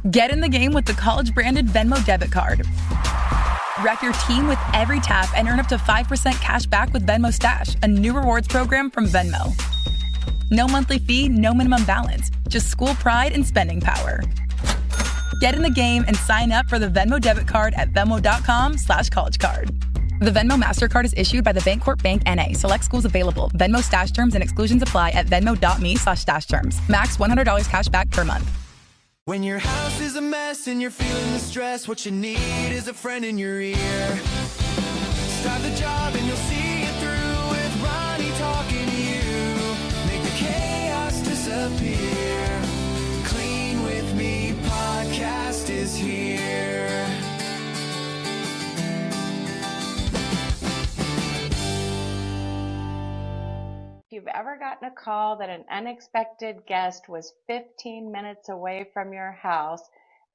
Get in the game with the college-branded Venmo debit card. Wreck your team with every tap and earn up to 5% cash back with Venmo Stash, a new rewards program from Venmo. No monthly fee, no minimum balance, just school pride and spending power. Get in the game and sign up for the Venmo debit card at venmo.com/collegecard. The Venmo MasterCard is issued by the Bancorp Bank N.A. Select schools available. Venmo Stash terms and exclusions apply at venmo.me/stash terms. Max $100 cash back per month. When your house is a mess and you're feeling the stress, what you need is a friend in your ear. Start the job and you'll see it through with Ronnie talking to you. Make the chaos disappear. Clean with Me podcast is here. If you've ever gotten a call that an unexpected guest was 15 minutes away from your house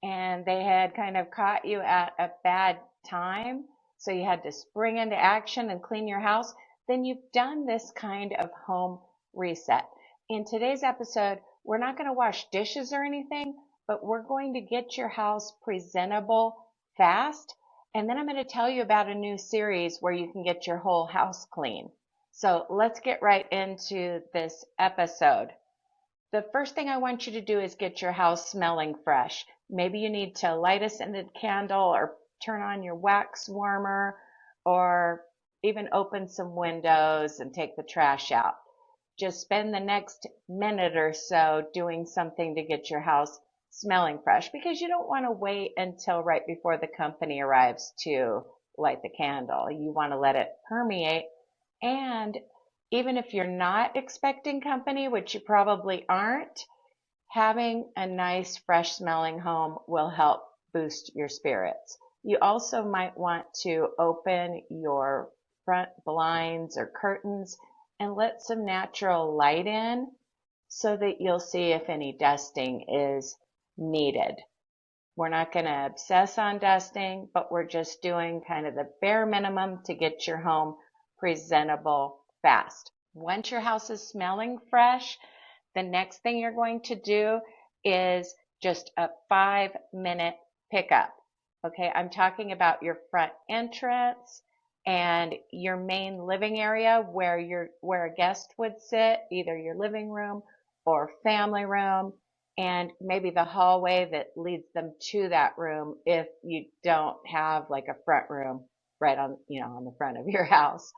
and they had kind of caught you at a bad time, so you had to spring into action and clean your house, then you've done this kind of home reset. In today's episode, we're not going to wash dishes or anything, but we're going to get your house presentable fast. And then I'm going to tell you about a new series where you can get your whole house clean. So let's get right into this episode. The first thing I want you to do is get your house smelling fresh. Maybe you need to light a scented candle or turn on your wax warmer or even open some windows and take the trash out. Just spend the next minute or so doing something to get your house smelling fresh, because you don't want to wait until right before the company arrives to light the candle. You want to let it permeate. And even if you're not expecting company, which you probably aren't, having a nice, fresh smelling home will help boost your spirits. You also might want to open your front blinds or curtains and let some natural light in so that you'll see if any dusting is needed. We're not going to obsess on dusting, but we're just doing kind of the bare minimum to get your home presentable fast. Once your house is smelling fresh, the next thing you're going to do is just a 5-minute pickup. Okay, I'm talking about your front entrance and your main living area where a guest would sit, either your living room or family room, and maybe the hallway that leads them to that room if you don't have like a front room right on the front of your house,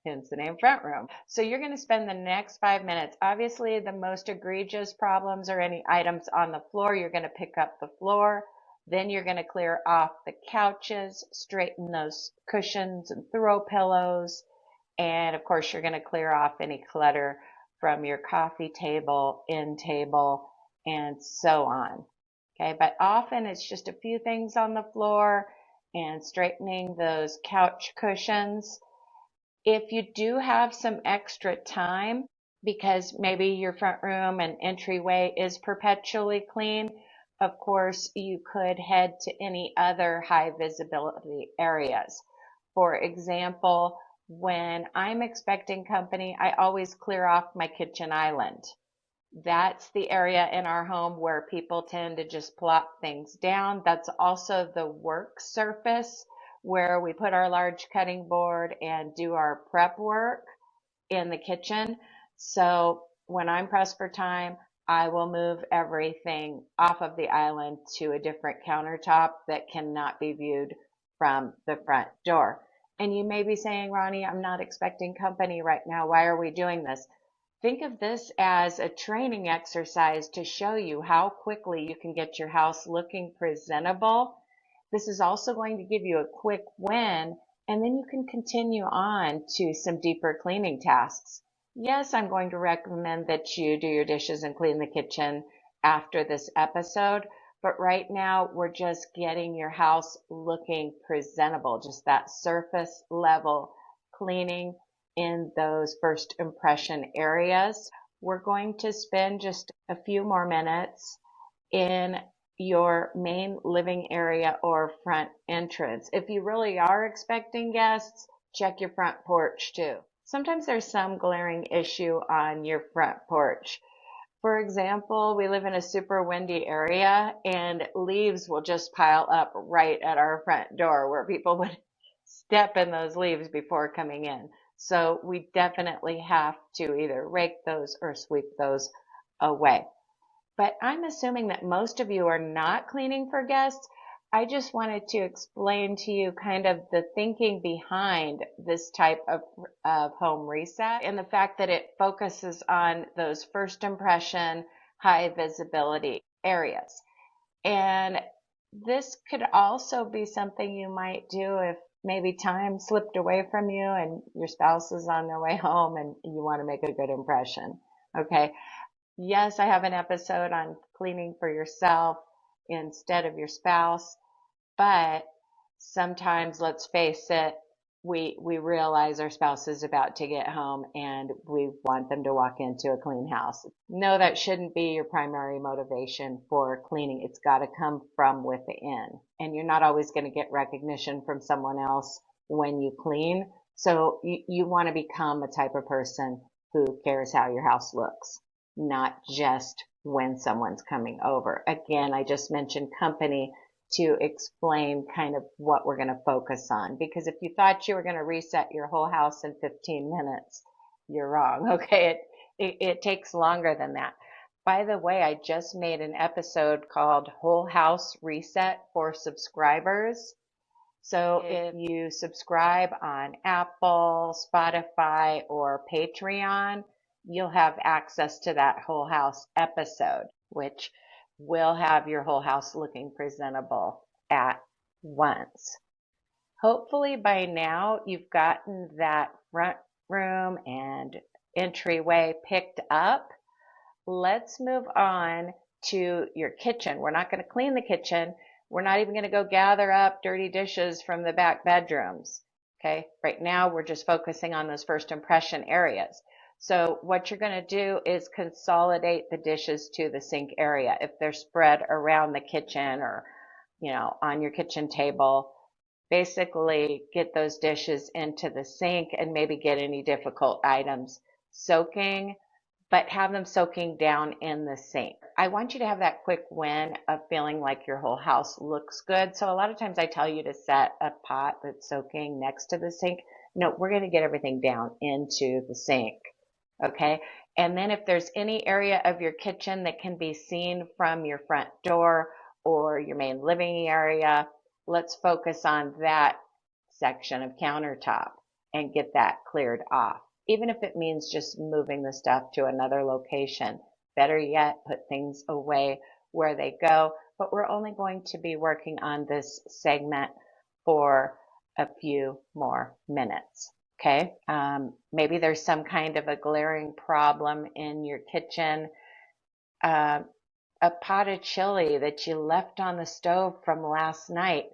hence the name front room. So you're going to spend the next 5 minutes. Obviously, the most egregious problems or any items on the floor, you're going to pick up the floor. Then you're going to clear off the couches, straighten those cushions and throw pillows. And of course, you're going to clear off any clutter from your coffee table, end table, and so on. Okay, but often it's just a few things on the floor and straightening those couch cushions. If you do have some extra time, because maybe your front room and entryway is perpetually clean, of course, you could head to any other high visibility areas. For example, when I'm expecting company, I always clear off my kitchen island. That's the area in our home where people tend to just plop things down. That's also the work surface where we put our large cutting board and do our prep work in the kitchen. So when I'm pressed for time, I will move everything off of the island to a different countertop that cannot be viewed from the front door. And you may be saying, Ronnie, I'm not expecting company right now. Why are we doing this? Think of this as a training exercise to show you how quickly you can get your house looking presentable. This is also going to give you a quick win, and then you can continue on to some deeper cleaning tasks. Yes, I'm going to recommend that you do your dishes and clean the kitchen after this episode, but right now we're just getting your house looking presentable, just that surface level cleaning in those first impression areas. We're going to spend just a few more minutes in your main living area or front entrance. If you really are expecting guests, check your front porch too. Sometimes there's some glaring issue on your front porch. For example, we live in a super windy area and leaves will just pile up right at our front door where people would step in those leaves before coming in. So we definitely have to either rake those or sweep those away. But I'm assuming that most of you are not cleaning for guests. I just wanted to explain to you kind of the thinking behind this type of home reset and the fact that it focuses on those first impression, high visibility areas. And this could also be something you might do if maybe time slipped away from you and your spouse is on their way home and you want to make a good impression. Okay. Yes, I have an episode on cleaning for yourself instead of your spouse, but sometimes, let's face it, we realize our spouse is about to get home and we want them to walk into a clean house. No, that shouldn't be your primary motivation for cleaning. It's got to come from within. And you're not always going to get recognition from someone else when you clean. So you want to become a type of person who cares how your house looks, not just when someone's coming over. Again, I just mentioned company to explain kind of what we're going to focus on. Because if you thought you were going to reset your whole house in 15 minutes, you're wrong. Okay. It takes longer than that. By the way, I just made an episode called Whole House Reset for subscribers. So if you subscribe on Apple, Spotify, or Patreon, you'll have access to that whole house episode, which will have your whole house looking presentable at once. Hopefully by now you've gotten that front room and entryway picked up. Let's move on to your kitchen. We're not going to clean the kitchen. We're not even going to go gather up dirty dishes from the back bedrooms. Okay. Right now we're just focusing on those first impression areas. So what you're going to do is consolidate the dishes to the sink area. If they're spread around the kitchen or, on your kitchen table, basically get those dishes into the sink and maybe get any difficult items soaking, but have them soaking down in the sink. I want you to have that quick win of feeling like your whole house looks good. So a lot of times I tell you to set a pot that's soaking next to the sink. No, we're going to get everything down into the sink. Okay. And then if there's any area of your kitchen that can be seen from your front door or your main living area, let's focus on that section of countertop and get that cleared off. Even if it means just moving the stuff to another location. Better yet, put things away where they go. But we're only going to be working on this segment for a few more minutes. Okay, maybe there's some kind of a glaring problem in your kitchen. A pot of chili that you left on the stove from last night.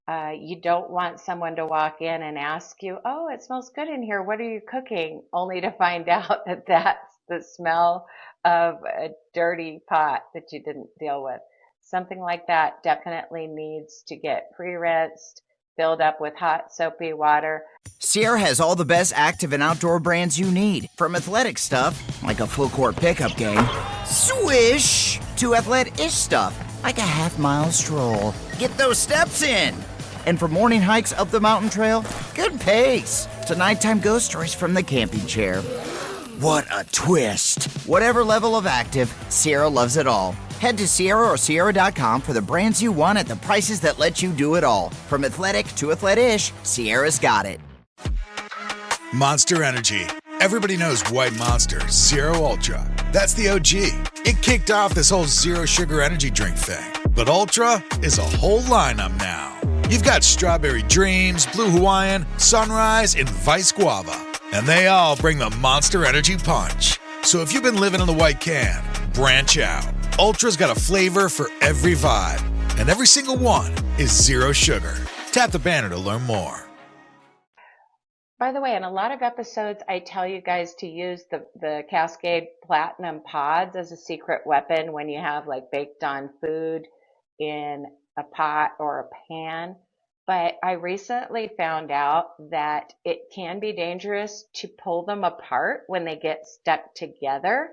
You don't want someone to walk in and ask you, oh, it smells good in here. What are you cooking? Only to find out that that's the smell of a dirty pot that you didn't deal with. Something like that definitely needs to get pre-rinsed, filled up with hot, soapy water. Sierra has all the best active and outdoor brands you need. From athletic stuff, like a full court pickup game, swish, to athletic-ish stuff, like a half-mile stroll. Get those steps in. And for morning hikes up the mountain trail, good pace. To nighttime ghost stories from the camping chair. What a twist. Whatever level of active, Sierra loves it all. Head to Sierra or Sierra.com for the brands you want at the prices that let you do it all. From athletic to athletic-ish, Sierra's got it. Monster Energy. Everybody knows White Monster, Zero Ultra. That's the OG. It kicked off this whole zero sugar energy drink thing. But Ultra is a whole lineup now. You've got Strawberry Dreams, Blue Hawaiian, Sunrise, and Vice Guava. And they all bring the Monster Energy punch. So if you've been living in the white can, branch out. Ultra's got a flavor for every vibe. And every single one is zero sugar. Tap the banner to learn more. By the way, in a lot of episodes, I tell you guys to use the Cascade Platinum Pods as a secret weapon when you have like baked on food in a pot or a pan. But I recently found out that it can be dangerous to pull them apart when they get stuck together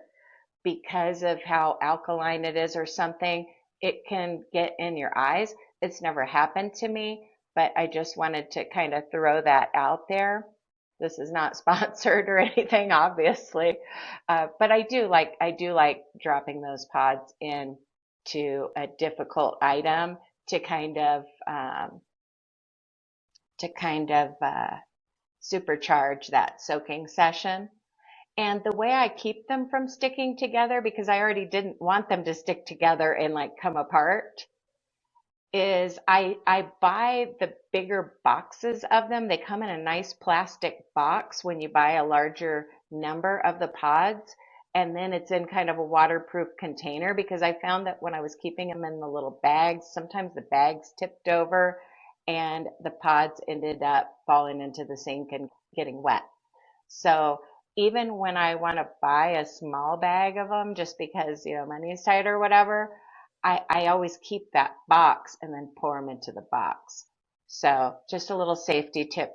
because of how alkaline it is or something, it can get in your eyes. It's never happened to me, but I just wanted to kind of throw that out there. This is not sponsored or anything, obviously, but I do like dropping those pods into a difficult item to kind of supercharge that soaking session. And the way I keep them from sticking together, because I already didn't want them to stick together and like come apart, is I buy the bigger boxes of them. They come in a nice plastic box when you buy a larger number of the pods. And then it's in kind of a waterproof container, because I found that when I was keeping them in the little bags, sometimes the bags tipped over and the pods ended up falling into the sink and getting wet. So even when I want to buy a small bag of them, just because, money is tight or whatever, I always keep that box and then pour them into the box. So just a little safety tip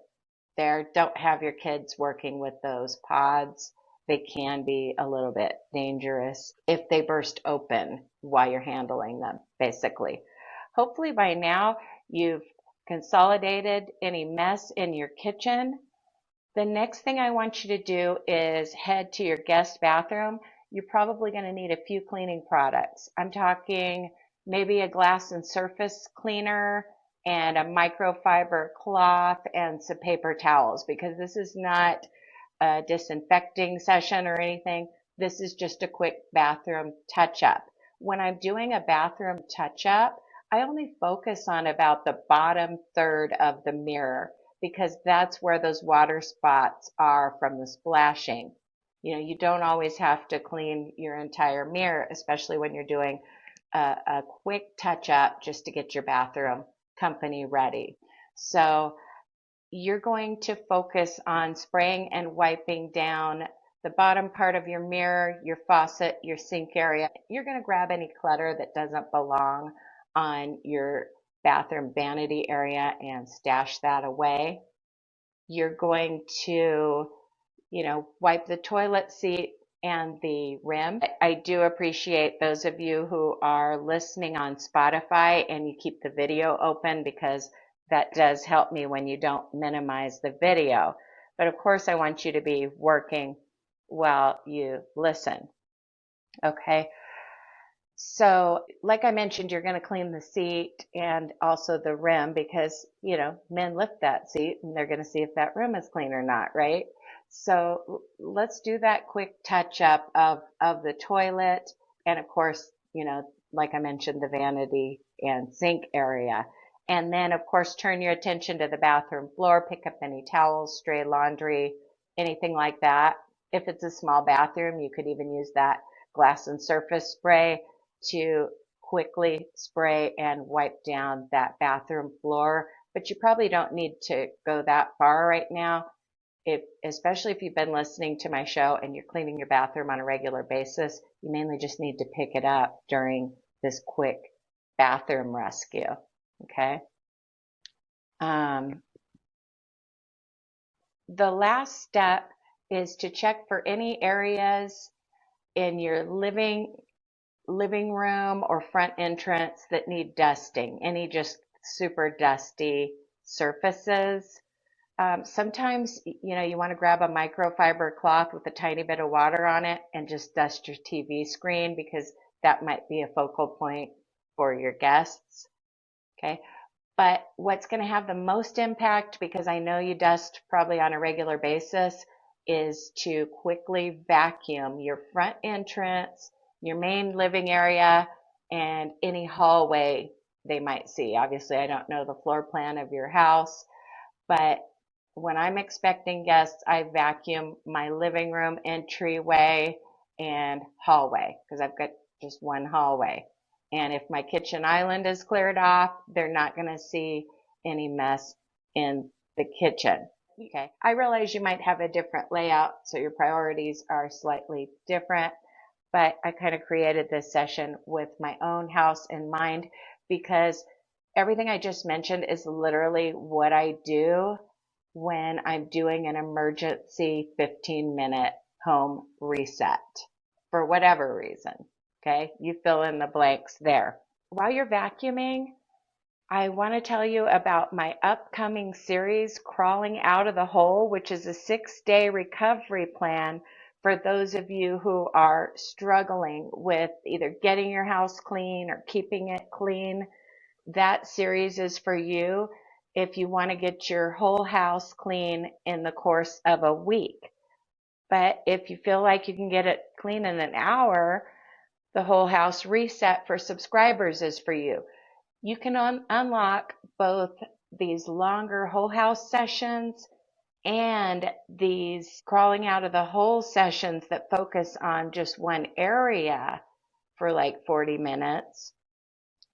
there. Don't have your kids working with those pods. They can be a little bit dangerous if they burst open while you're handling them, basically. Hopefully by now you've consolidated any mess in your kitchen. The next thing I want you to do is head to your guest bathroom. You're probably going to need a few cleaning products. I'm talking maybe a glass and surface cleaner and a microfiber cloth and some paper towels, because this is not a disinfecting session or anything. This is just a quick bathroom touch-up. When I'm doing a bathroom touch-up, I only focus on about the bottom third of the mirror, because that's where those water spots are from the splashing. You don't always have to clean your entire mirror, especially when you're doing a quick touch up just to get your bathroom company ready. So you're going to focus on spraying and wiping down the bottom part of your mirror, your faucet, your sink area. You're going to grab any clutter that doesn't belong on your bathroom vanity area and stash that away. You're going to, wipe the toilet seat and the rim. I do appreciate those of you who are listening on Spotify and you keep the video open, because that does help me when you don't minimize the video. But of course, I want you to be working while you listen. Okay. So like I mentioned, you're going to clean the seat and also the rim, because, men lift that seat and they're going to see if that rim is clean or not, right? So let's do that quick touch up of the toilet. And of course, like I mentioned, the vanity and sink area. And then of course, turn your attention to the bathroom floor, pick up any towels, stray laundry, anything like that. If it's a small bathroom, you could even use that glass and surface spray to quickly spray and wipe down that bathroom floor. But you probably don't need to go that far right now. Especially if you've been listening to my show and you're cleaning your bathroom on a regular basis, you mainly just need to pick it up during this quick bathroom rescue. Okay. The last step is to check for any areas in your living room or front entrance that need dusting, any just super dusty surfaces. Sometimes, you want to grab a microfiber cloth with a tiny bit of water on it and just dust your TV screen, because that might be a focal point for your guests. Okay. But what's going to have the most impact, because I know you dust probably on a regular basis, is to quickly vacuum your front entrance, your main living area, and any hallway they might see. Obviously, I don't know the floor plan of your house, but when I'm expecting guests, I vacuum my living room, entryway, and hallway, because I've got just one hallway. And if my kitchen island is cleared off, they're not going to see any mess in the kitchen. Okay. I realize you might have a different layout, so your priorities are slightly different, but I kind of created this session with my own house in mind, because everything I just mentioned is literally what I do when I'm doing an emergency 15-minute home reset. for whatever reason. Okay, you fill in the blanks there. While you're vacuuming, I want to tell you about my upcoming series, Crawling Out of the Hole, which is a 6-day recovery plan for those of you who are struggling with either getting your house clean or keeping it clean. That series is for you if you want to get your whole house clean in the course of a week. But if you feel like you can get it clean in an hour, the whole house reset for subscribers is for you. You can unlock both these longer whole house sessions and these crawling out of the hole sessions that focus on just one area for like 40 minutes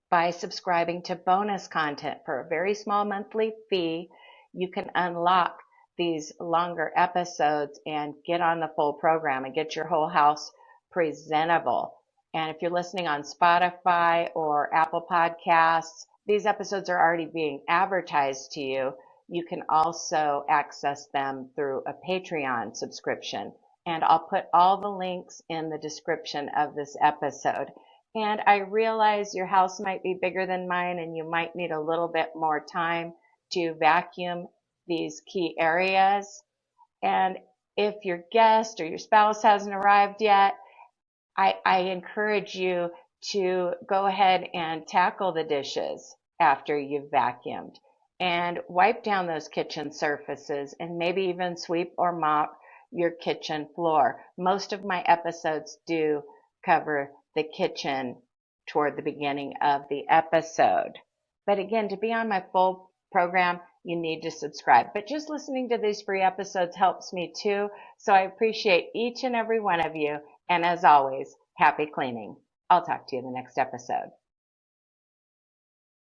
by subscribing to bonus content for a very small monthly fee. You can unlock these longer episodes and get on the full program and get your whole house presentable. And if you're listening on Spotify or Apple Podcasts, these episodes are already being advertised to you. You can also access them through a Patreon subscription. And I'll put all the links in the description of this episode. And I realize your house might be bigger than mine and you might need a little bit more time to vacuum these key areas. And if your guest or your spouse hasn't arrived yet, I encourage you to go ahead and tackle the dishes after you've vacuumed and wipe down those kitchen surfaces and maybe even sweep or mop your kitchen floor. Most of my episodes do cover the kitchen toward the beginning of the episode. But again, to be on my full program, you need to subscribe. But just listening to these free episodes helps me too. So I appreciate each and every one of you. And as always, happy cleaning. I'll talk to you in the next episode.